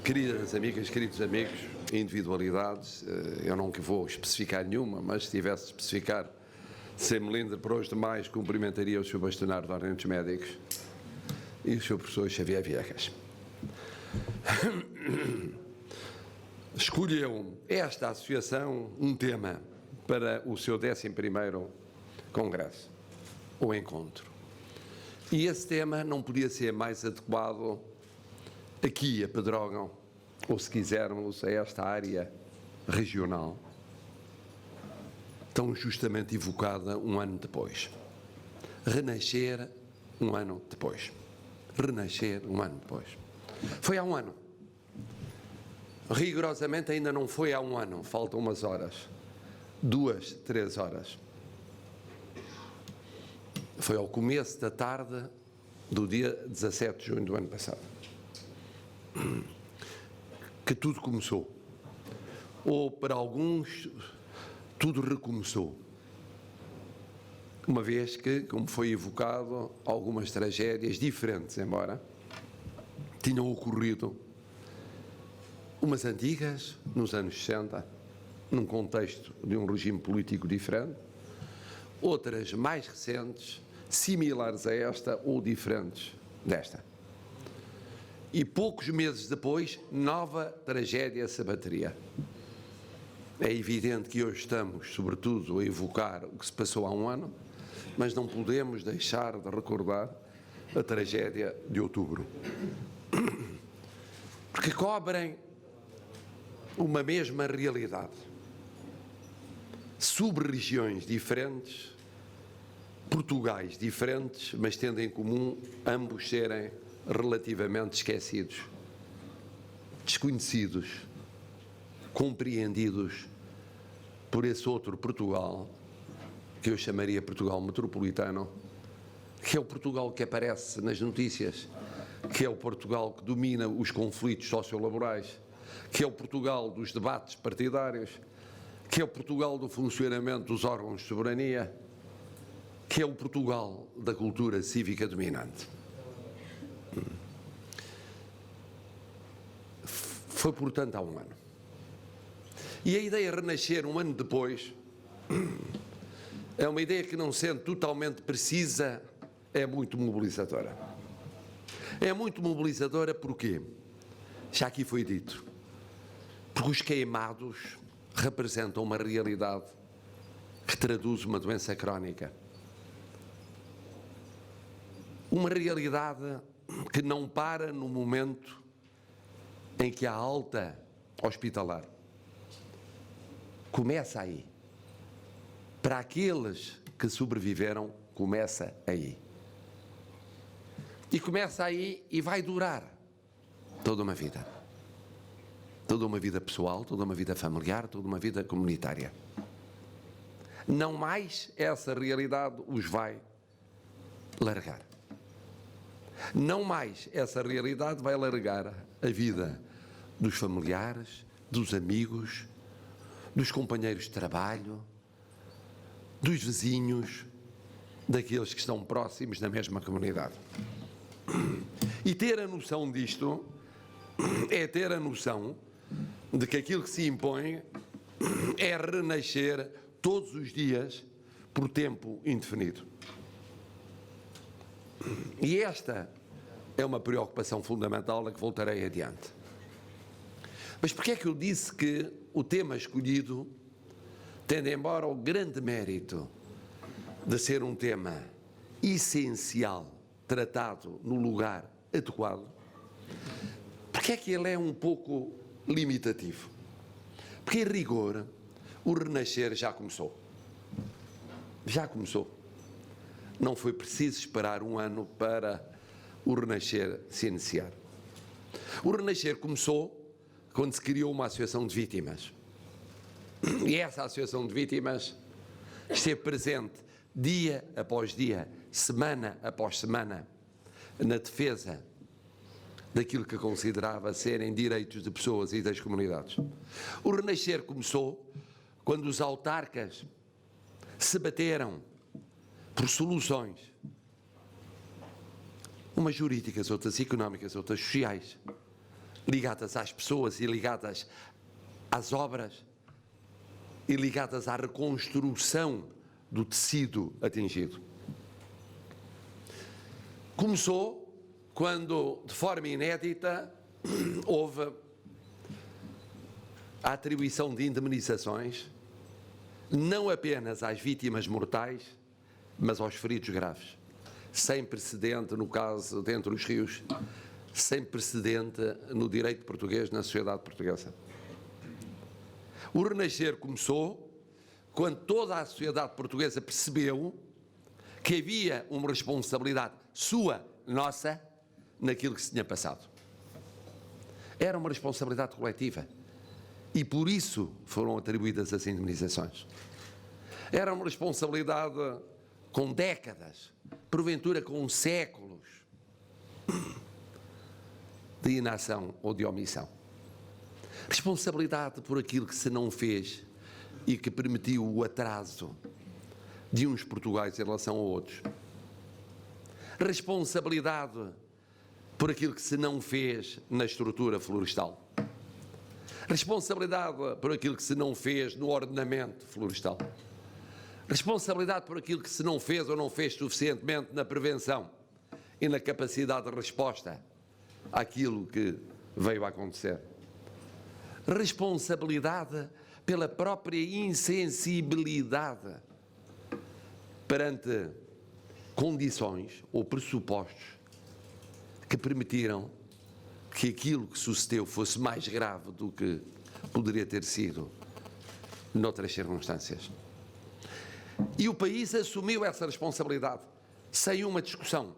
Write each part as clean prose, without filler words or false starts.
Queridas amigas, queridos amigos, individualidades, eu não vou especificar nenhuma, mas se tivesse de especificar, sem melindre para os demais, cumprimentaria o Sr. Bastonário de Ordem dos Médicos e o Sr. Professor Xavier Viegas. Escolheu esta associação um tema para o seu 11º Congresso, o encontro. E esse tema não podia ser mais adequado aqui a Pedrógão, ou se quisermos a esta área regional, tão justamente evocada um ano depois. Renascer um ano depois. Renascer um ano depois. Foi há um ano. Rigorosamente ainda não foi há um ano, faltam umas horas. 2, 3 horas. Foi ao começo da tarde do dia 17 de junho do ano passado que tudo começou. Ou para alguns, tudo recomeçou. Uma vez que, como foi evocado, algumas tragédias diferentes, embora tinham ocorrido, umas antigas, nos anos 60, num contexto de um regime político diferente, outras mais recentes, similares a esta ou diferentes desta. E poucos meses depois, nova tragédia se abateria. É evidente que hoje estamos, sobretudo, a evocar o que se passou há um ano, mas não podemos deixar de recordar a tragédia de outubro. Porque cobrem uma mesma realidade. Sub-regiões diferentes, Portugais diferentes, mas tendo em comum ambos serem relativamente esquecidos, desconhecidos, compreendidos por esse outro Portugal, que eu chamaria Portugal metropolitano, que é o Portugal que aparece nas notícias, que é o Portugal que domina os conflitos sociolaborais, que é o Portugal dos debates partidários, que é o Portugal do funcionamento dos órgãos de soberania, que é o Portugal da cultura cívica dominante. Foi, portanto, há um ano. E a ideia de renascer um ano depois é uma ideia que, não sendo totalmente precisa, é muito mobilizadora. É muito mobilizadora porquê? Já aqui foi dito. Porque os queimados representam uma realidade que traduz uma doença crónica. Uma realidade que não para no momento em que há alta hospitalar. Começa aí. Para aqueles que sobreviveram, começa aí. E começa aí e vai durar toda uma vida. Toda uma vida pessoal, toda uma vida familiar, toda uma vida comunitária. Não mais essa realidade os vai largar. Não mais essa realidade vai largar a vida dos familiares, dos amigos, dos companheiros de trabalho, dos vizinhos, daqueles que estão próximos da mesma comunidade. E ter a noção disto é ter a noção de que aquilo que se impõe é renascer todos os dias por tempo indefinido. E esta é uma preocupação fundamental a que voltarei adiante. Mas porquê é que eu disse que o tema escolhido, tendo embora o grande mérito de ser um tema essencial, tratado no lugar adequado, porquê é que ele é um pouco limitativo? Porque, em rigor, o renascer já começou. Já começou. Não foi preciso esperar um ano para o renascer se iniciar. O renascer começou quando se criou uma associação de vítimas. E essa associação de vítimas esteve presente dia após dia, semana após semana, na defesa daquilo que considerava serem direitos de pessoas e das comunidades. O renascer começou quando os autarcas se bateram por soluções, umas jurídicas, outras económicas, outras sociais, ligadas às pessoas e ligadas às obras e ligadas à reconstrução do tecido atingido. Começou quando, de forma inédita, houve a atribuição de indemnizações não apenas às vítimas mortais, mas aos feridos graves. Sem precedente no caso de Entre os Rios, sem precedente no direito português, na sociedade portuguesa. O Renascer começou quando toda a sociedade portuguesa percebeu que havia uma responsabilidade sua, nossa, naquilo que se tinha passado. Era uma responsabilidade coletiva e por isso foram atribuídas as indemnizações. Era uma responsabilidade com décadas, porventura com séculos de inação ou de omissão. Responsabilidade por aquilo que se não fez e que permitiu o atraso de uns Portugais em relação a outros. Responsabilidade por aquilo que se não fez na estrutura florestal. Responsabilidade por aquilo que se não fez no ordenamento florestal. Responsabilidade por aquilo que se não fez ou não fez suficientemente na prevenção e na capacidade de resposta àquilo que veio a acontecer. Responsabilidade pela própria insensibilidade perante condições ou pressupostos que permitiram que aquilo que sucedeu fosse mais grave do que poderia ter sido noutras circunstâncias. E o país assumiu essa responsabilidade, sem uma discussão.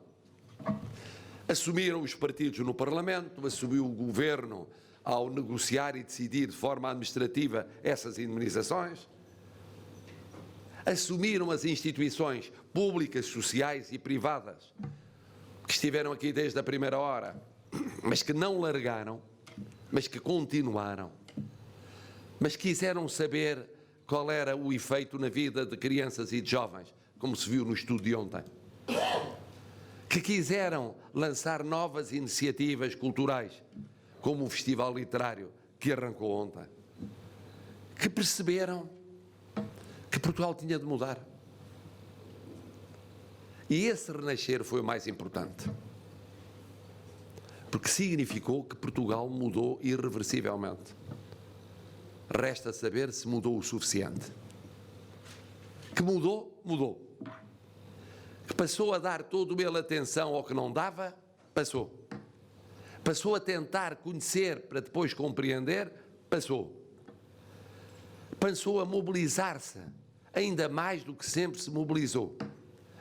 Assumiram os partidos no Parlamento, assumiu o Governo ao negociar e decidir de forma administrativa essas indemnizações, assumiram as instituições públicas, sociais e privadas, que estiveram aqui desde a primeira hora, mas que não largaram, mas que continuaram, mas quiseram saber qual era o efeito na vida de crianças e de jovens, como se viu no estudo de ontem, que quiseram lançar novas iniciativas culturais, como o Festival Literário que arrancou ontem, que perceberam que Portugal tinha de mudar. E esse renascer foi o mais importante, porque significou que Portugal mudou irreversivelmente. Resta saber se mudou o suficiente. Que mudou, mudou. Que passou a dar toda uma atenção ao que não dava, passou. Passou a tentar conhecer para depois compreender, passou. Passou a mobilizar-se ainda mais do que sempre se mobilizou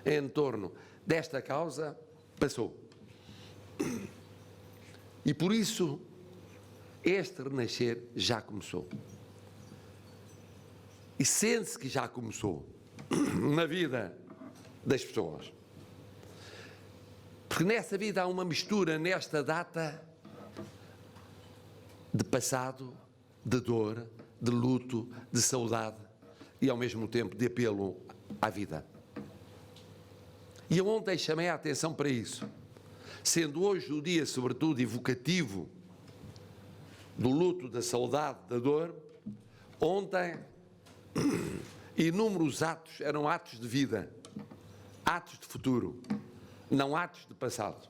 em torno desta causa, passou. E por isso este renascer já começou. E sente-se que já começou na vida das pessoas. Porque nessa vida há uma mistura, nesta data, de passado, de dor, de luto, de saudade e ao mesmo tempo de apelo à vida. E eu ontem chamei a atenção para isso, sendo hoje o dia sobretudo evocativo do luto, da saudade, da dor. Ontem inúmeros atos eram atos de vida, atos de futuro, não atos de passado.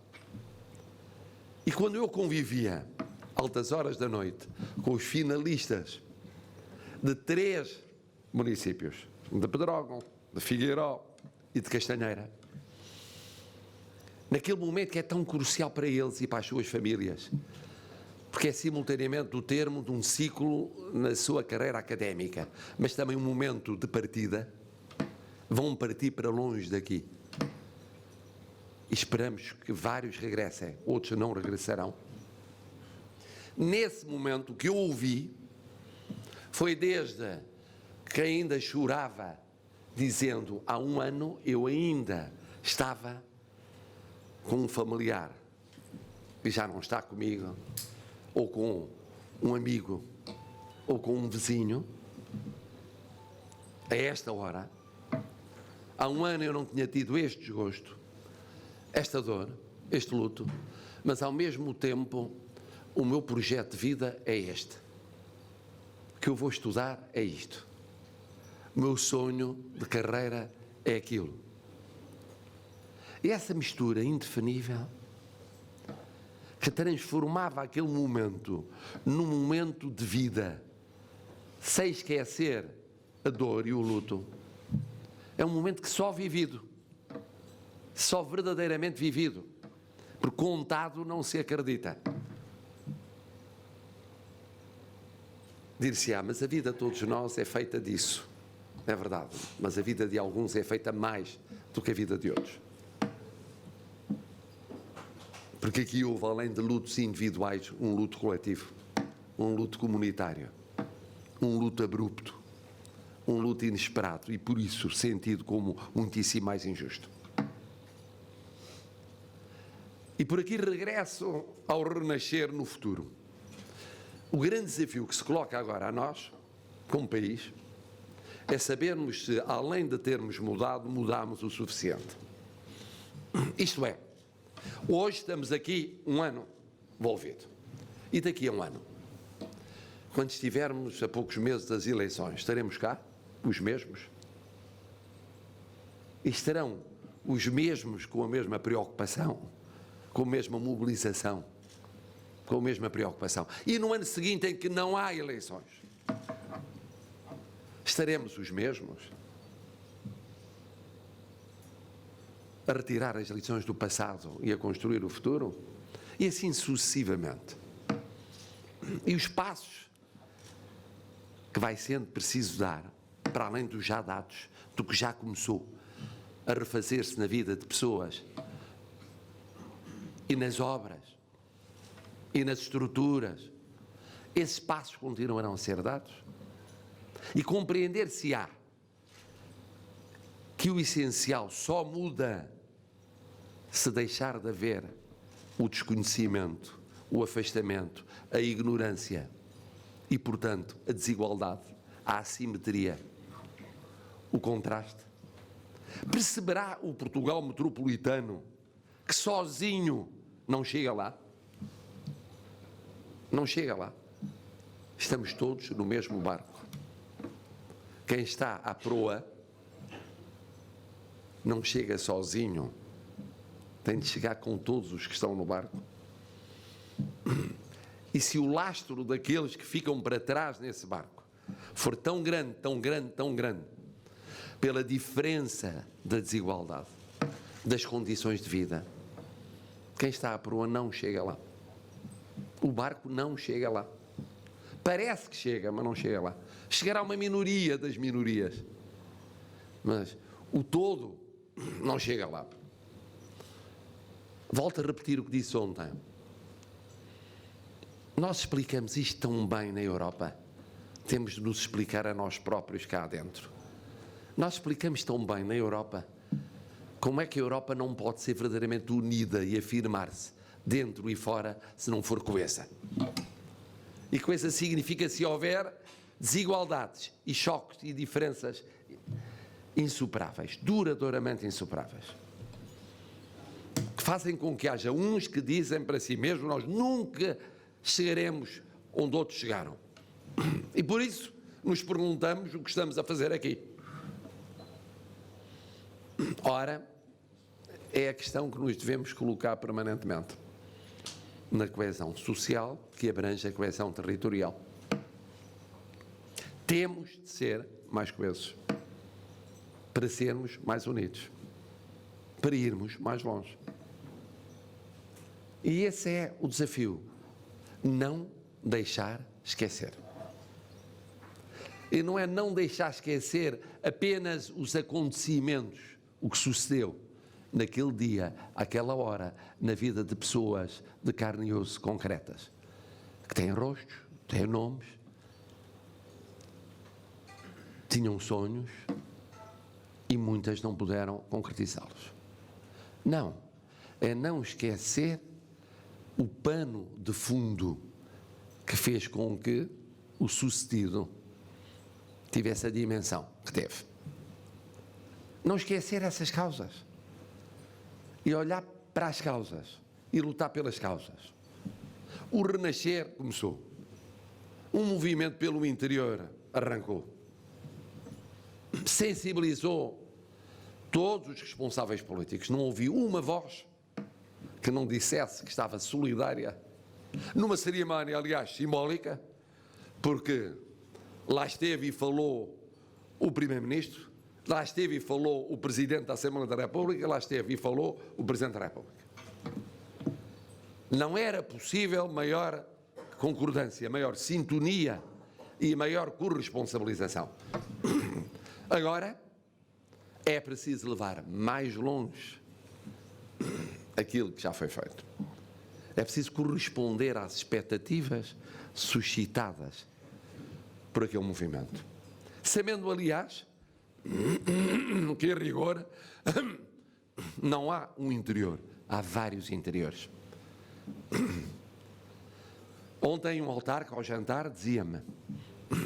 E quando eu convivia, altas horas da noite, com os finalistas de 3 municípios, de Pedrógão, de Figueiró e de Castanheira, naquele momento que é tão crucial para eles e para as suas famílias, porque é simultaneamente o termo de um ciclo na sua carreira académica, mas também um momento de partida. Vão partir para longe daqui. E esperamos que vários regressem, outros não regressarão. Nesse momento, o que eu ouvi foi desde que ainda chorava, dizendo: há um ano eu ainda estava com um familiar que já não está comigo, ou com um amigo, ou com um vizinho. A esta hora, há um ano eu não tinha tido este desgosto, esta dor, este luto, mas ao mesmo tempo o meu projeto de vida é este, o que eu vou estudar é isto, o meu sonho de carreira é aquilo. E essa mistura indefinível que transformava aquele momento num momento de vida, sem esquecer a dor e o luto, é um momento que só vivido, só verdadeiramente vivido, porque contado não se acredita. Dir-se-á, mas a vida de todos nós é feita disso. É verdade, mas a vida de alguns é feita mais do que a vida de outros. Porque aqui houve, além de lutos individuais, um luto coletivo, um luto comunitário, um luto abrupto, um luto inesperado e, por isso, sentido como muitíssimo mais injusto. E por aqui regresso ao renascer no futuro. O grande desafio que se coloca agora a nós, como país, é sabermos se, além de termos mudado, mudámos o suficiente. Isto é, hoje estamos aqui um ano envolvido. E daqui a um ano, quando estivermos a poucos meses das eleições, estaremos cá, os mesmos? E estarão os mesmos com a mesma preocupação, com a mesma mobilização, com a mesma preocupação? E no ano seguinte, em que não há eleições, estaremos os mesmos a retirar as lições do passado e a construir o futuro? E assim sucessivamente. E os passos que vai sendo preciso dar, para além dos já dados, do que já começou a refazer-se na vida de pessoas e nas obras e nas estruturas, esses passos continuarão a ser dados? E compreender-se-á que o essencial só muda se deixar de haver o desconhecimento, o afastamento, a ignorância e, portanto, a desigualdade, a assimetria, o contraste. Perceberá o Portugal metropolitano que sozinho não chega lá? Não chega lá. Estamos todos no mesmo barco. Quem está à proa não chega sozinho, tem de chegar com todos os que estão no barco. E se o lastro daqueles que ficam para trás nesse barco for tão grande, tão grande, tão grande, pela diferença da desigualdade, das condições de vida, quem está à proa não chega lá. O barco não chega lá. Parece que chega, mas não chega lá. Chegará uma minoria das minorias, mas o todo não chega lá. Volto a repetir o que disse ontem. Nós explicamos isto tão bem na Europa. Temos de nos explicar a nós próprios cá dentro. Nós explicamos tão bem na Europa como é que a Europa não pode ser verdadeiramente unida e afirmar-se dentro e fora se não for coesa. E coesa significa se houver desigualdades e choques e diferenças insuperáveis, duradouramente insuperáveis, que fazem com que haja uns que dizem para si mesmos: nós nunca chegaremos onde outros chegaram. E por isso nos perguntamos o que estamos a fazer aqui. Ora, é a questão que nos devemos colocar permanentemente na coesão social, que abrange a coesão territorial. Temos de ser mais coesos, para sermos mais unidos, para irmos mais longe. E esse é o desafio: não deixar esquecer. E não é não deixar esquecer apenas os acontecimentos, o que sucedeu naquele dia, àquela hora, na vida de pessoas de carne e osso concretas, que têm rostos, têm nomes, tinham sonhos e muitas não puderam concretizá-los. Não, é não esquecer o pano de fundo que fez com que o sucedido tivesse a dimensão que teve. Não esquecer essas causas e olhar para as causas e lutar pelas causas. O renascer começou. Um movimento pelo interior arrancou. Sensibilizou todos os responsáveis políticos. Não ouvi uma voz que não dissesse que estava solidária numa cerimónia, aliás, simbólica, porque lá esteve e falou o Primeiro-Ministro, lá esteve e falou o Presidente da Assembleia da República, lá esteve e falou o Presidente da República. Não era possível maior concordância, maior sintonia e maior corresponsabilização. Agora, é preciso levar mais longe aquilo que já foi feito. É preciso corresponder às expectativas suscitadas por aquele movimento. Sabendo, aliás, que a rigor não há um interior, há vários interiores. Ontem um autarca ao jantar dizia-me: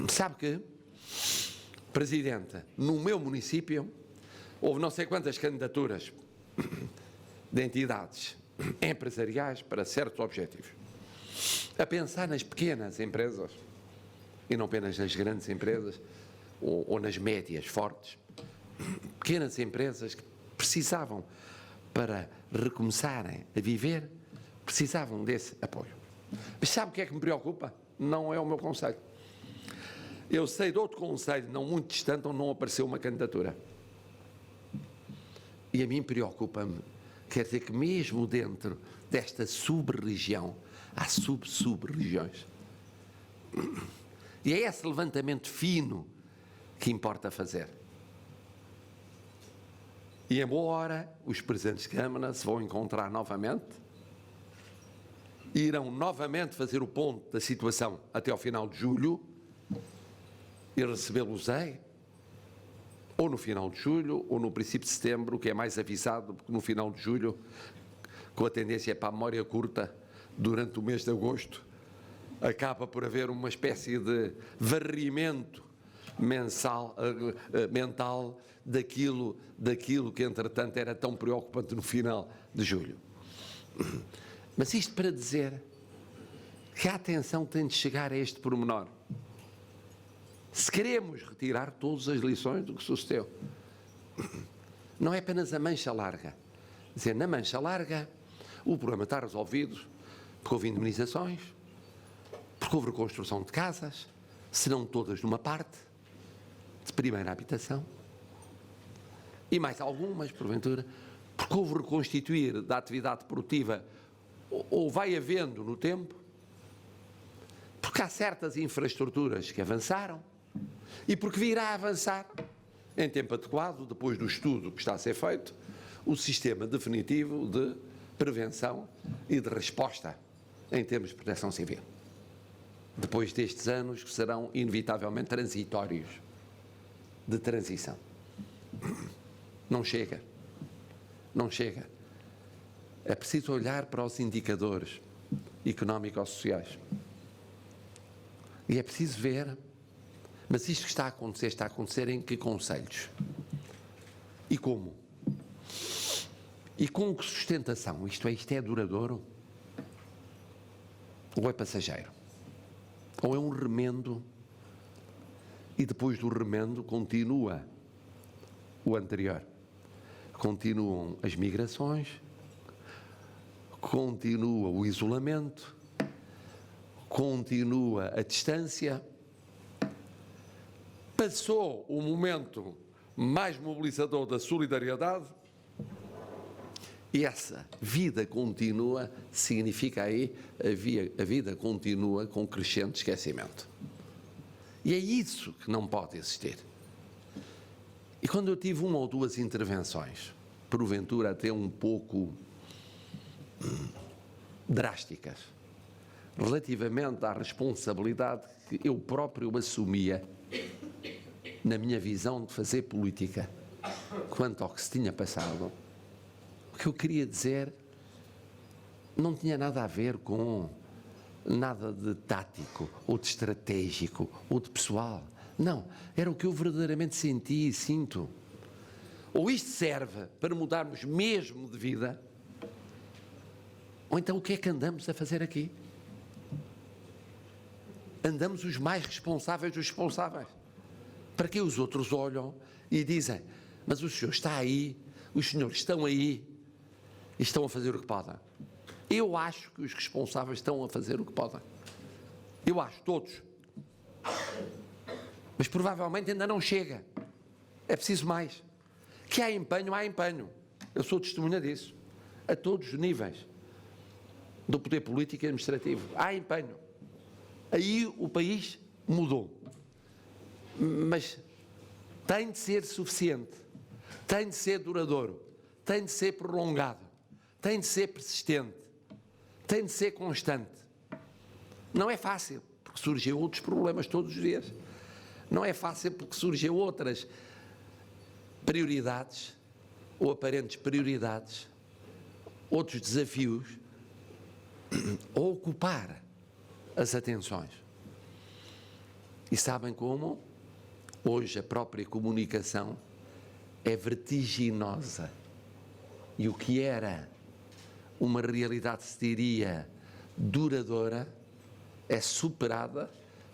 sabe que, Presidente, no meu município houve não sei quantas candidaturas de entidades empresariais para certos objetivos. A pensar nas pequenas empresas e não apenas nas grandes empresas ou nas médias fortes. Pequenas empresas que precisavam, para recomeçarem a viver, precisavam desse apoio. Mas sabe o que é que me preocupa? Não é o meu conselho. Eu sei de outro conselho, não muito distante, onde não apareceu uma candidatura. E a mim preocupa-me, quer dizer que mesmo dentro desta sub-região, há sub-sub-regiões. E é esse levantamento fino que importa fazer. E em boa hora, os presidentes de Câmara se vão encontrar novamente, irão novamente fazer o ponto da situação até ao final de julho e recebê-los-ei, ou no final de julho, ou no princípio de setembro, o que é mais avisado, porque no final de julho, com a tendência para a memória curta, durante o mês de agosto, acaba por haver uma espécie de varrimento mental daquilo que, entretanto, era tão preocupante no final de julho. Mas isto para dizer que a atenção tem de chegar a este pormenor. Se queremos retirar todas as lições do que sucedeu, não é apenas a mancha larga. Quer dizer, na mancha larga, o problema está resolvido porque houve indemnizações, porque houve reconstrução de casas, se não todas numa parte, de primeira habitação, e mais algumas, porventura, porque houve reconstituir da atividade produtiva, ou vai havendo no tempo, porque há certas infraestruturas que avançaram, e porque virá a avançar, em tempo adequado, depois do estudo que está a ser feito, o sistema definitivo de prevenção e de resposta em termos de proteção civil. Depois destes anos que serão inevitavelmente transitórios, de transição. Não chega. Não chega. É preciso olhar para os indicadores económico-sociais. E é preciso ver, mas isto que está a acontecer em que conselhos? E como? E com que sustentação? Isto é duradouro? Ou é passageiro? Ou é um remendo e depois do remendo continua o anterior? Continuam as migrações, continua o isolamento, continua a distância. Passou o momento mais mobilizador da solidariedade e essa vida continua significa aí a vida continua com crescente esquecimento. E é isso que não pode existir. E quando eu tive uma ou duas intervenções, porventura até um pouco drásticas, relativamente à responsabilidade que eu próprio assumia na minha visão de fazer política, quanto ao que se tinha passado, o que eu queria dizer não tinha nada a ver com nada de tático, ou de estratégico, ou de pessoal. Não, era o que eu verdadeiramente senti e sinto. Ou isto serve para mudarmos mesmo de vida, ou então o que é que andamos a fazer aqui? andamos os mais responsáveis dos responsáveis. Para que os outros olham e dizem, mas o senhor está aí, os senhores estão aí e estão a fazer o que podem. Eu acho que os responsáveis estão a fazer o que podem. Eu acho, todos. Mas provavelmente ainda não chega. É preciso mais. Que há empenho, há empenho. Eu sou testemunha disso. A todos os níveis do poder político e administrativo. Há empenho. Aí o país mudou. Mas tem de ser suficiente. Tem de ser duradouro. Tem de ser prolongado. Tem de ser persistente. Tem de ser constante. Não é fácil, porque surgem outros problemas todos os dias. Não é fácil porque surgem outras prioridades, ou aparentes prioridades, outros desafios, a ocupar as atenções. E sabem como? Hoje a própria comunicação é vertiginosa. E o que era uma realidade, se diria, duradoura, é superada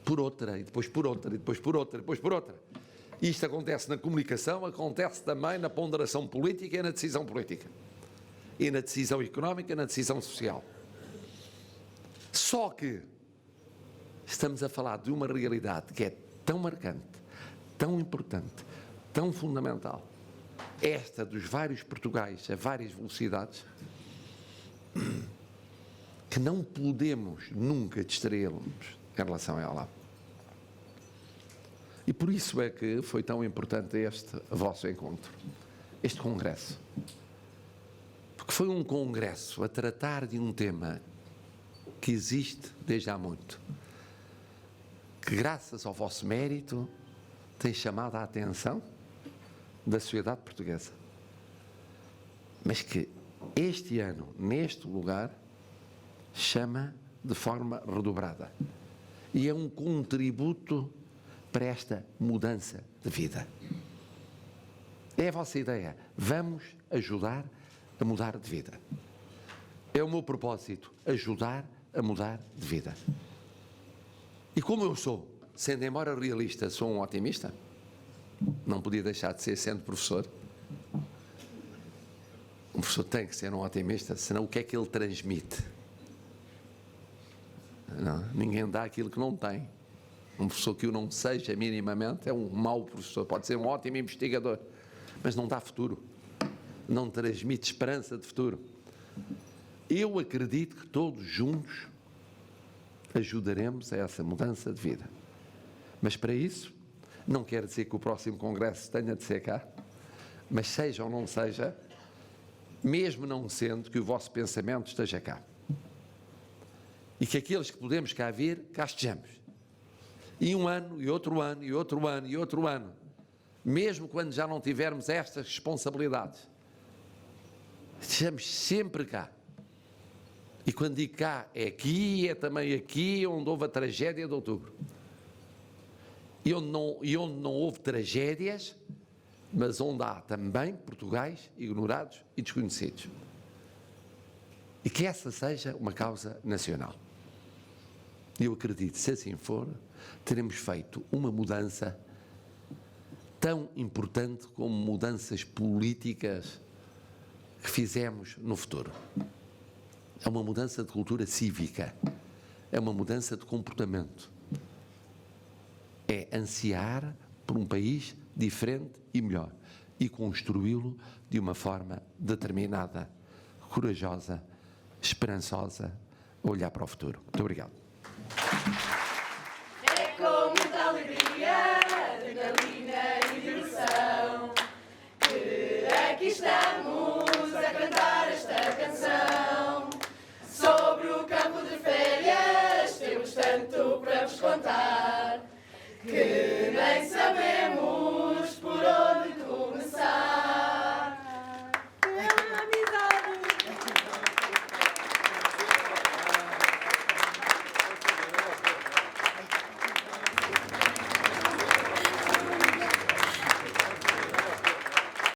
por outra, e depois por outra, e depois por outra, e depois por outra. Isto acontece na comunicação, acontece também na ponderação política e na decisão política. E na decisão económica e na decisão social. Só que estamos a falar de uma realidade que é tão marcante, tão importante, tão fundamental, esta dos vários Portugais a várias velocidades, que não podemos nunca distraí-los em relação a ela. E por isso é que foi tão importante este vosso encontro, este congresso. Porque foi um congresso a tratar de um tema que existe desde há muito, que graças ao vosso mérito tem chamado a atenção da sociedade portuguesa. Mas que este ano, neste lugar, chama de forma redobrada. E é um contributo para esta mudança de vida. É a vossa ideia. Vamos ajudar a mudar de vida. É o meu propósito, ajudar a mudar de vida. E como eu sou, sendo embora realista, sou um otimista, não podia deixar de ser sendo professor. Um professor tem que ser um otimista, senão o que é que ele transmite? Não, ninguém dá aquilo que não tem. Um professor que o não seja minimamente é um mau professor. Pode ser um ótimo investigador, mas não dá futuro. Não transmite esperança de futuro. Eu acredito que todos juntos ajudaremos a essa mudança de vida. Mas para isso, não quer dizer que o próximo congresso tenha de ser cá, mas seja ou não seja, mesmo não sendo, que o vosso pensamento esteja cá. E que aqueles que podemos cá vir, cá estejamos. E um ano, e outro ano, e outro ano, e outro ano, mesmo quando já não tivermos estas responsabilidades, estejamos sempre cá. E quando digo cá, é aqui, é também aqui onde houve a tragédia de outubro. E onde não houve tragédias, mas onde há também Portugais ignorados e desconhecidos. E que essa seja uma causa nacional. Eu acredito, se assim for, teremos feito uma mudança tão importante como mudanças políticas que fizemos no futuro. É uma mudança de cultura cívica, é uma mudança de comportamento. É ansiar por um país diferente e melhor e construí-lo de uma forma determinada, corajosa, esperançosa, a olhar para o futuro. Muito obrigado. É com muita alegria, adrenalina e diversão que aqui estamos.